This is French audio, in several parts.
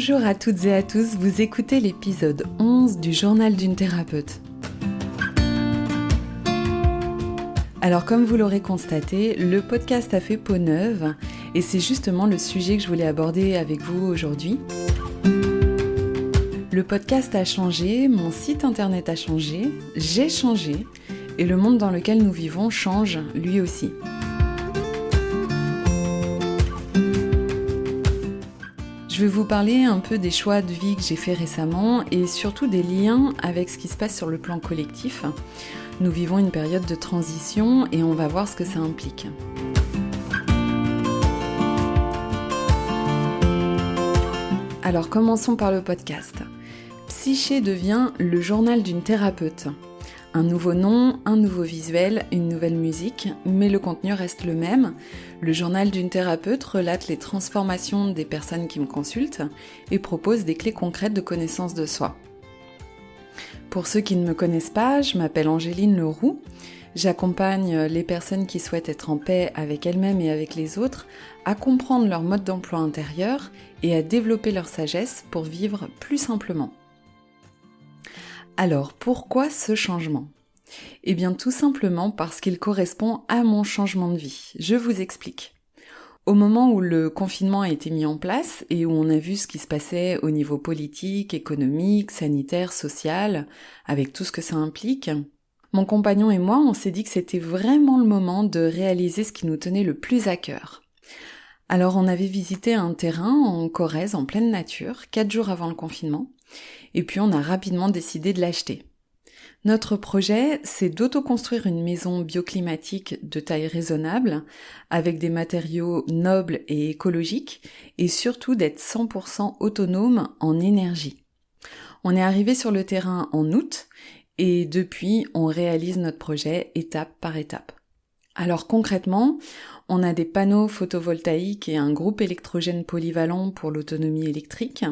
Bonjour à toutes et à tous, vous écoutez l'épisode 11 du Journal d'une thérapeute. Alors comme vous l'aurez constaté, le podcast a fait peau neuve et c'est justement le sujet que je voulais aborder avec vous aujourd'hui. Le podcast a changé, mon site internet a changé, j'ai changé et le monde dans lequel nous vivons change lui aussi. Je vais vous parler un peu des choix de vie que j'ai fait récemment et surtout des liens avec ce qui se passe sur le plan collectif. Nous vivons une période de transition et on va voir ce que ça implique. Alors commençons par le podcast. Psyché devient le journal d'une thérapeute. Un nouveau nom, un nouveau visuel, une nouvelle musique, mais le contenu reste le même. Le journal d'une thérapeute relate les transformations des personnes qui me consultent et propose des clés concrètes de connaissance de soi. Pour ceux qui ne me connaissent pas, je m'appelle Angéline Leroux. J'accompagne les personnes qui souhaitent être en paix avec elles-mêmes et avec les autres, à comprendre leur mode d'emploi intérieur et à développer leur sagesse pour vivre plus simplement. Alors, pourquoi ce changement ? Eh bien, tout simplement parce qu'il correspond à mon changement de vie. Je vous explique. Au moment où le confinement a été mis en place et où on a vu ce qui se passait au niveau politique, économique, sanitaire, social, avec tout ce que ça implique, mon compagnon et moi, on s'est dit que c'était vraiment le moment de réaliser ce qui nous tenait le plus à cœur. Alors, on avait visité un terrain en Corrèze, en pleine nature, 4 jours avant le confinement, et puis on a rapidement décidé de l'acheter. Notre projet, c'est d'autoconstruire une maison bioclimatique de taille raisonnable, avec des matériaux nobles et écologiques, et surtout d'être 100% autonome en énergie. On est arrivé sur le terrain en août, et depuis, on réalise notre projet étape par étape. Alors concrètement, on a des panneaux photovoltaïques et un groupe électrogène polyvalent pour l'autonomie électrique.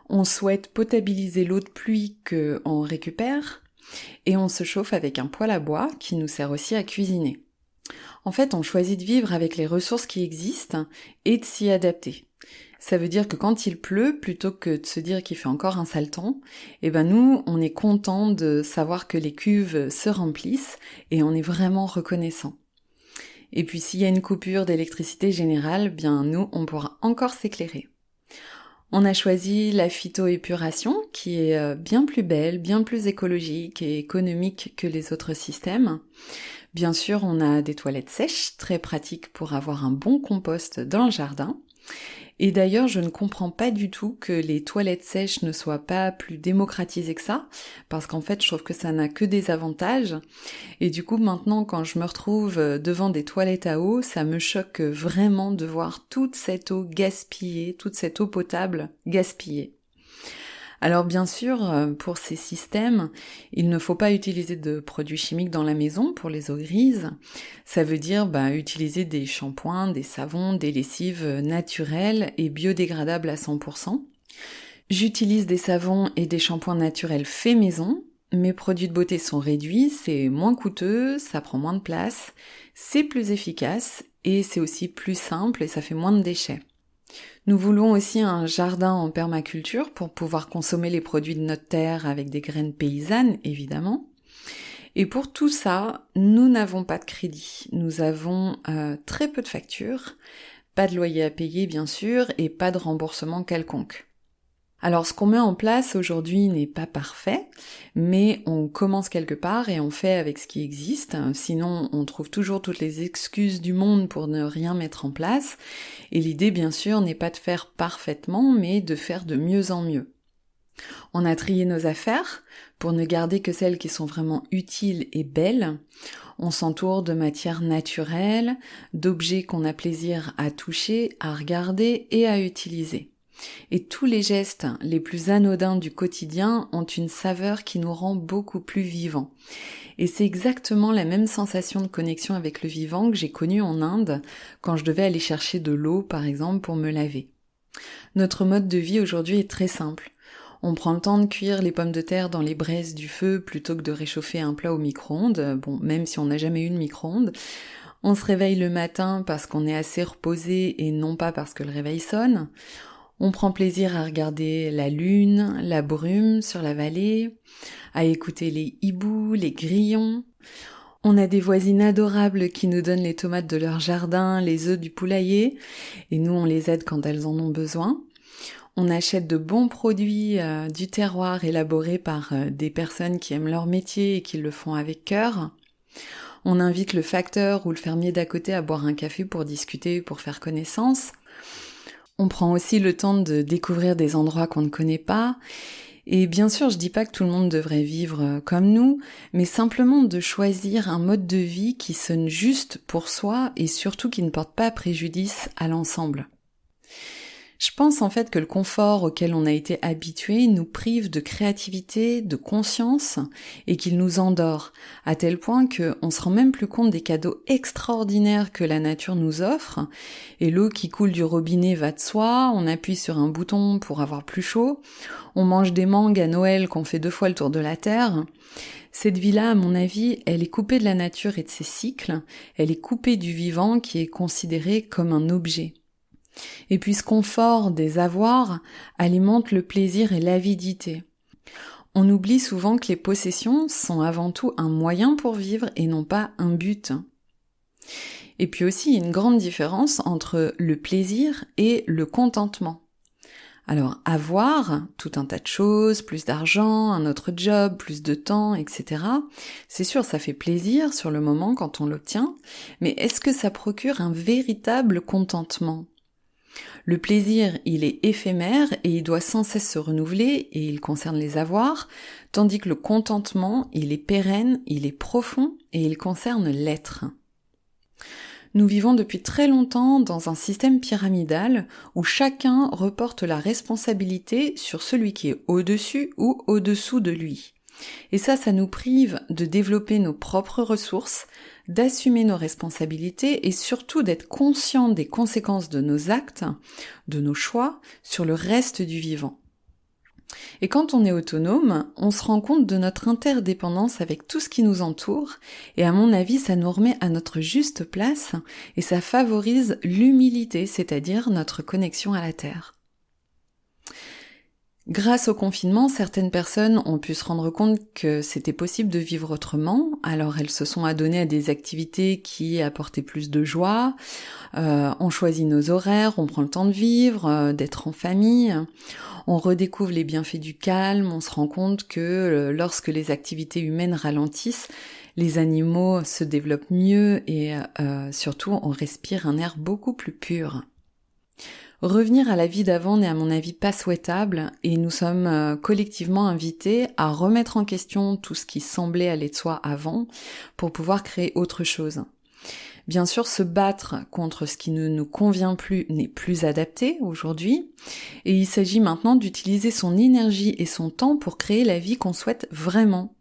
On souhaite potabiliser l'eau de pluie qu'on récupère et on se chauffe avec un poêle à bois qui nous sert aussi à cuisiner. En fait, on choisit de vivre avec les ressources qui existent et de s'y adapter. Ça veut dire que quand il pleut, plutôt que de se dire qu'il fait encore un sale temps, nous, on est content de savoir que les cuves se remplissent et on est vraiment reconnaissant. Et puis s'il y a une coupure d'électricité générale, nous, on pourra encore s'éclairer. On a choisi la phytoépuration qui est bien plus belle, bien plus écologique et économique que les autres systèmes. Bien sûr, on a des toilettes sèches, très pratiques pour avoir un bon compost dans le jardin. Et d'ailleurs, je ne comprends pas du tout que les toilettes sèches ne soient pas plus démocratisées que ça, parce qu'en fait, je trouve que ça n'a que des avantages. Et du coup, maintenant, quand je me retrouve devant des toilettes à eau, ça me choque vraiment de voir toute cette eau gaspillée, toute cette eau potable gaspillée. Alors bien sûr, pour ces systèmes, il ne faut pas utiliser de produits chimiques dans la maison pour les eaux grises. Ça veut dire utiliser des shampoings, des savons, des lessives naturelles et biodégradables à 100%. J'utilise des savons et des shampoings naturels faits maison. Mes produits de beauté sont réduits, c'est moins coûteux, ça prend moins de place, c'est plus efficace et c'est aussi plus simple et ça fait moins de déchets. Nous voulons aussi un jardin en permaculture pour pouvoir consommer les produits de notre terre avec des graines paysannes, évidemment. Et pour tout ça, nous n'avons pas de crédit. Nous avons très peu de factures, pas de loyer à payer bien sûr, et pas de remboursement quelconque. Alors ce qu'on met en place aujourd'hui n'est pas parfait, mais on commence quelque part et on fait avec ce qui existe, sinon on trouve toujours toutes les excuses du monde pour ne rien mettre en place, et l'idée bien sûr n'est pas de faire parfaitement, mais de faire de mieux en mieux. On a trié nos affaires pour ne garder que celles qui sont vraiment utiles et belles. On s'entoure de matières naturelles, d'objets qu'on a plaisir à toucher, à regarder et à utiliser. Et tous les gestes les plus anodins du quotidien ont une saveur qui nous rend beaucoup plus vivants. Et c'est exactement la même sensation de connexion avec le vivant que j'ai connue en Inde quand je devais aller chercher de l'eau, par exemple, pour me laver. Notre mode de vie aujourd'hui est très simple. On prend le temps de cuire les pommes de terre dans les braises du feu plutôt que de réchauffer un plat au micro-ondes. Bon, même si on n'a jamais eu de micro-ondes. On se réveille le matin parce qu'on est assez reposé et non pas parce que le réveil sonne. On prend plaisir à regarder la lune, la brume sur la vallée, à écouter les hiboux, les grillons. On a des voisines adorables qui nous donnent les tomates de leur jardin, les œufs du poulailler, et nous on les aide quand elles en ont besoin. On achète de bons produits du terroir élaborés par des personnes qui aiment leur métier et qui le font avec cœur. On invite le facteur ou le fermier d'à côté à boire un café pour discuter, pour faire connaissance. On prend aussi le temps de découvrir des endroits qu'on ne connaît pas. Et bien sûr, je dis pas que tout le monde devrait vivre comme nous, mais simplement de choisir un mode de vie qui sonne juste pour soi et surtout qui ne porte pas préjudice à l'ensemble. Je pense en fait que le confort auquel on a été habitué nous prive de créativité, de conscience et qu'il nous endort, à tel point qu'on se rend même plus compte des cadeaux extraordinaires que la nature nous offre. Et l'eau qui coule du robinet va de soi, on appuie sur un bouton pour avoir plus chaud, on mange des mangues à Noël qu'on fait 2 fois le tour de la Terre. Cette vie-là, à mon avis, elle est coupée de la nature et de ses cycles, elle est coupée du vivant qui est considéré comme un objet. Et puis ce confort des avoirs alimente le plaisir et l'avidité. On oublie souvent que les possessions sont avant tout un moyen pour vivre et non pas un but. Et puis aussi, il y a une grande différence entre le plaisir et le contentement. Alors, avoir tout un tas de choses, plus d'argent, un autre job, plus de temps, etc. C'est sûr, ça fait plaisir sur le moment quand on l'obtient, mais est-ce que ça procure un véritable contentement ? Le plaisir, il est éphémère et il doit sans cesse se renouveler et il concerne les avoirs, tandis que le contentement, il est pérenne, il est profond et il concerne l'être. Nous vivons depuis très longtemps dans un système pyramidal où chacun reporte la responsabilité sur celui qui est au-dessus ou au-dessous de lui. Et ça nous prive de développer nos propres ressources, d'assumer nos responsabilités et surtout d'être conscient des conséquences de nos actes, de nos choix sur le reste du vivant. Et quand on est autonome, on se rend compte de notre interdépendance avec tout ce qui nous entoure et à mon avis, ça nous remet à notre juste place et ça favorise l'humilité, c'est-à-dire notre connexion à la Terre. Grâce au confinement, certaines personnes ont pu se rendre compte que c'était possible de vivre autrement, alors elles se sont adonnées à des activités qui apportaient plus de joie, on choisit nos horaires, on prend le temps de vivre, d'être en famille, on redécouvre les bienfaits du calme, on se rend compte que lorsque les activités humaines ralentissent, les animaux se développent mieux et surtout on respire un air beaucoup plus pur. Revenir à la vie d'avant n'est à mon avis pas souhaitable et nous sommes collectivement invités à remettre en question tout ce qui semblait aller de soi avant pour pouvoir créer autre chose. Bien sûr, se battre contre ce qui ne nous convient plus n'est plus adapté aujourd'hui et il s'agit maintenant d'utiliser son énergie et son temps pour créer la vie qu'on souhaite vraiment.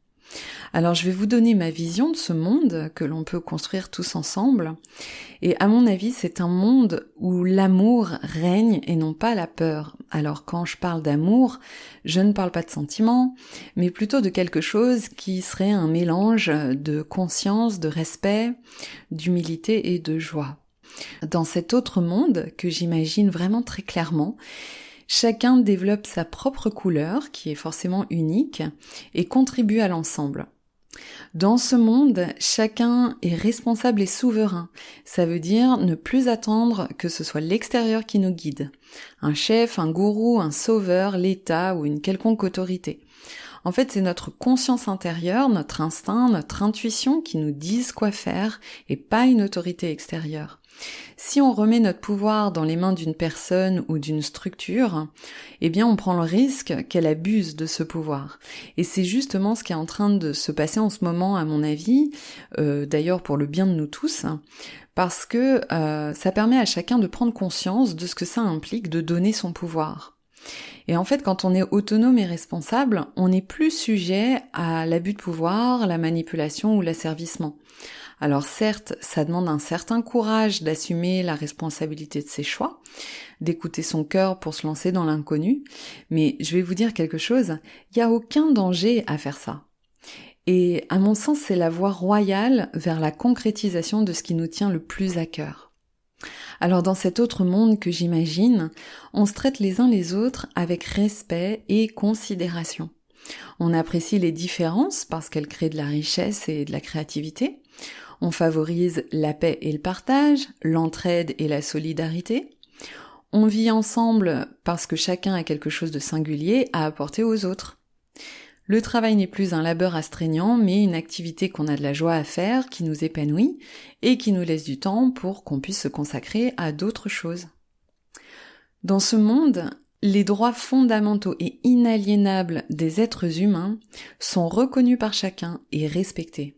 Alors je vais vous donner ma vision de ce monde que l'on peut construire tous ensemble. Et à mon avis, c'est un monde où l'amour règne et non pas la peur. Alors quand je parle d'amour, je ne parle pas de sentiments, mais plutôt de quelque chose qui serait un mélange de conscience, de respect, d'humilité et de joie. Dans cet autre monde que j'imagine vraiment très clairement, chacun développe sa propre couleur, qui est forcément unique, et contribue à l'ensemble. Dans ce monde, chacun est responsable et souverain. Ça veut dire ne plus attendre que ce soit l'extérieur qui nous guide. Un chef, un gourou, un sauveur, l'État ou une quelconque autorité. En fait, c'est notre conscience intérieure, notre instinct, notre intuition qui nous disent quoi faire et pas une autorité extérieure. Si on remet notre pouvoir dans les mains d'une personne ou d'une structure, eh bien on prend le risque qu'elle abuse de ce pouvoir. Et c'est justement ce qui est en train de se passer en ce moment, à mon avis, d'ailleurs pour le bien de nous tous, parce que ça permet à chacun de prendre conscience de ce que ça implique de donner son pouvoir. Et en fait, quand on est autonome et responsable, on n'est plus sujet à l'abus de pouvoir, la manipulation ou l'asservissement. Alors certes, ça demande un certain courage d'assumer la responsabilité de ses choix, d'écouter son cœur pour se lancer dans l'inconnu, mais je vais vous dire quelque chose, il n'y a aucun danger à faire ça. Et à mon sens, c'est la voie royale vers la concrétisation de ce qui nous tient le plus à cœur. Alors dans cet autre monde que j'imagine, on se traite les uns les autres avec respect et considération. On apprécie les différences parce qu'elles créent de la richesse et de la créativité. On favorise la paix et le partage, l'entraide et la solidarité. On vit ensemble parce que chacun a quelque chose de singulier à apporter aux autres. Le travail n'est plus un labeur astreignant, mais une activité qu'on a de la joie à faire, qui nous épanouit et qui nous laisse du temps pour qu'on puisse se consacrer à d'autres choses. Dans ce monde, les droits fondamentaux et inaliénables des êtres humains sont reconnus par chacun et respectés.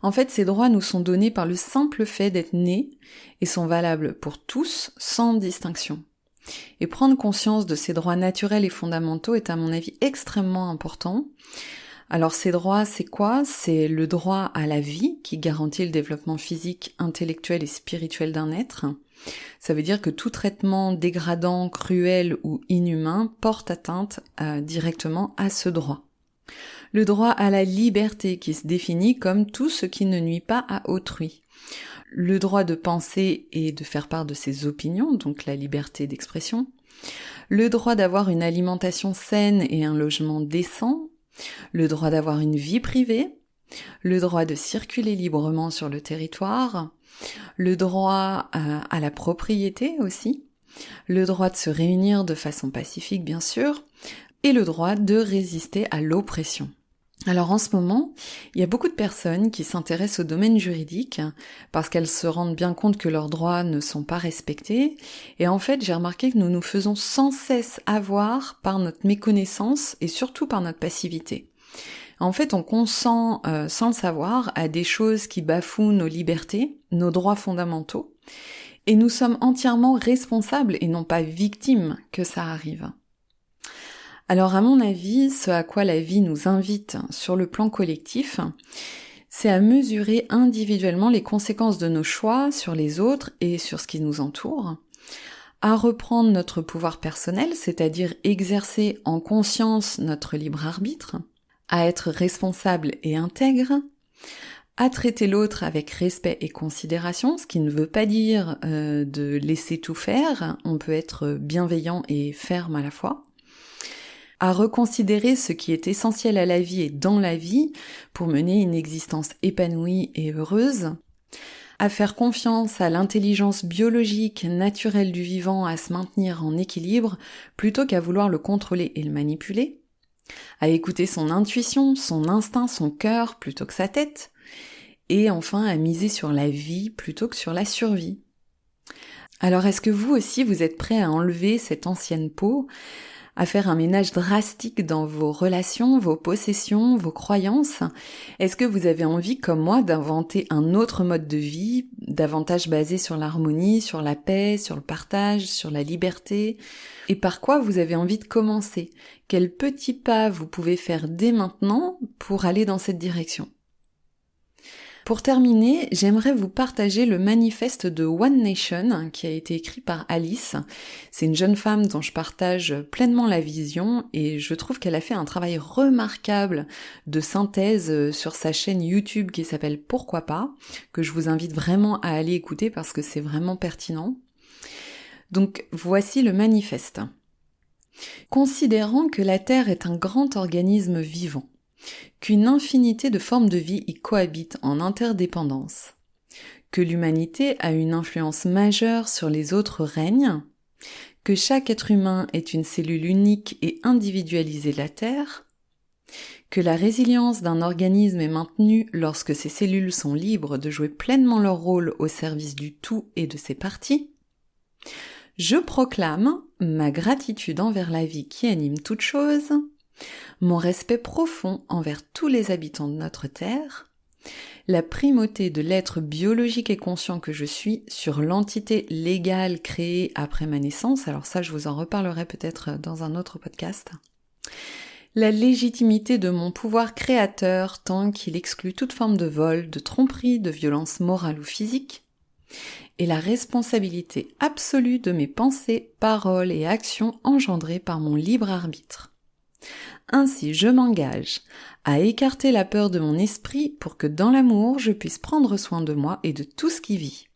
En fait, ces droits nous sont donnés par le simple fait d'être nés et sont valables pour tous sans distinction. Et prendre conscience de ces droits naturels et fondamentaux est à mon avis extrêmement important. Alors ces droits, c'est quoi ? C'est le droit à la vie qui garantit le développement physique, intellectuel et spirituel d'un être. Ça veut dire que tout traitement dégradant, cruel ou inhumain porte atteinte directement à ce droit. Le droit à la liberté qui se définit comme tout ce qui ne nuit pas à autrui. Le droit de penser et de faire part de ses opinions, donc la liberté d'expression. Le droit d'avoir une alimentation saine et un logement décent. Le droit d'avoir une vie privée. Le droit de circuler librement sur le territoire. Le droit à la propriété aussi. Le droit de se réunir de façon pacifique, bien sûr. Et le droit de résister à l'oppression. Alors en ce moment, il y a beaucoup de personnes qui s'intéressent au domaine juridique parce qu'elles se rendent bien compte que leurs droits ne sont pas respectés. Et en fait, j'ai remarqué que nous nous faisons sans cesse avoir par notre méconnaissance et surtout par notre passivité. En fait, on consent sans le savoir à des choses qui bafouent nos libertés, nos droits fondamentaux. Et nous sommes entièrement responsables et non pas victimes que ça arrive. Alors à mon avis, ce à quoi la vie nous invite sur le plan collectif, c'est à mesurer individuellement les conséquences de nos choix sur les autres et sur ce qui nous entoure, à reprendre notre pouvoir personnel, c'est-à-dire exercer en conscience notre libre arbitre, à être responsable et intègre, à traiter l'autre avec respect et considération, ce qui ne veut pas dire de laisser tout faire, on peut être bienveillant et ferme à la fois, à reconsidérer ce qui est essentiel à la vie et dans la vie pour mener une existence épanouie et heureuse, à faire confiance à l'intelligence biologique naturelle du vivant à se maintenir en équilibre plutôt qu'à vouloir le contrôler et le manipuler, à écouter son intuition, son instinct, son cœur plutôt que sa tête, et enfin à miser sur la vie plutôt que sur la survie. Alors est-ce que vous aussi vous êtes prêts à enlever cette ancienne peau, à faire un ménage drastique dans vos relations, vos possessions, vos croyances? Est-ce que vous avez envie, comme moi, d'inventer un autre mode de vie, davantage basé sur l'harmonie, sur la paix, sur le partage, sur la liberté? Et par quoi vous avez envie de commencer? Quels petits pas vous pouvez faire dès maintenant pour aller dans cette direction? Pour terminer, j'aimerais vous partager le manifeste de One Nation qui a été écrit par Alice. C'est une jeune femme dont je partage pleinement la vision et je trouve qu'elle a fait un travail remarquable de synthèse sur sa chaîne YouTube qui s'appelle Pourquoi pas, que je vous invite vraiment à aller écouter parce que c'est vraiment pertinent. Donc voici le manifeste. Considérant que la Terre est un grand organisme vivant, qu'une infinité de formes de vie y cohabitent en interdépendance, que l'humanité a une influence majeure sur les autres règnes, que chaque être humain est une cellule unique et individualisée de la Terre, que la résilience d'un organisme est maintenue lorsque ses cellules sont libres de jouer pleinement leur rôle au service du tout et de ses parties, je proclame ma gratitude envers la vie qui anime toute chose, mon respect profond envers tous les habitants de notre Terre, la primauté de l'être biologique et conscient que je suis sur l'entité légale créée après ma naissance, alors ça je vous en reparlerai peut-être dans un autre podcast, la légitimité de mon pouvoir créateur tant qu'il exclut toute forme de vol, de tromperie, de violence morale ou physique, et la responsabilité absolue de mes pensées, paroles et actions engendrées par mon libre arbitre. Ainsi, je m'engage à écarter la peur de mon esprit pour que dans l'amour, je puisse prendre soin de moi et de tout ce qui vit.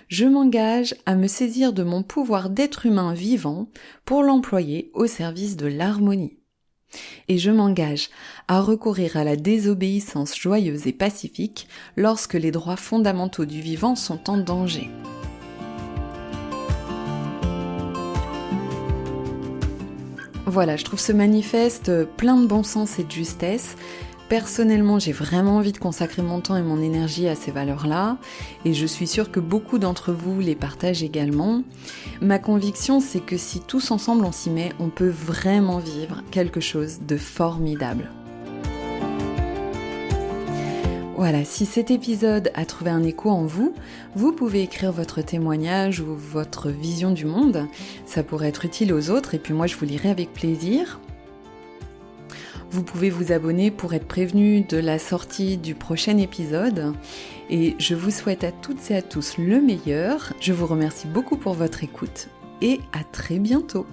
Je m'engage à me saisir de mon pouvoir d'être humain vivant pour l'employer au service de l'harmonie. Et je m'engage à recourir à la désobéissance joyeuse et pacifique lorsque les droits fondamentaux du vivant sont en danger. Voilà, je trouve ce manifeste plein de bon sens et de justesse. Personnellement, j'ai vraiment envie de consacrer mon temps et mon énergie à ces valeurs-là, et je suis sûre que beaucoup d'entre vous les partagent également. Ma conviction, c'est que si tous ensemble on s'y met, on peut vraiment vivre quelque chose de formidable. Voilà, si cet épisode a trouvé un écho en vous, vous pouvez écrire votre témoignage ou votre vision du monde. Ça pourrait être utile aux autres, et puis moi je vous lirai avec plaisir. Vous pouvez vous abonner pour être prévenu de la sortie du prochain épisode. Et je vous souhaite à toutes et à tous le meilleur. Je vous remercie beaucoup pour votre écoute et à très bientôt.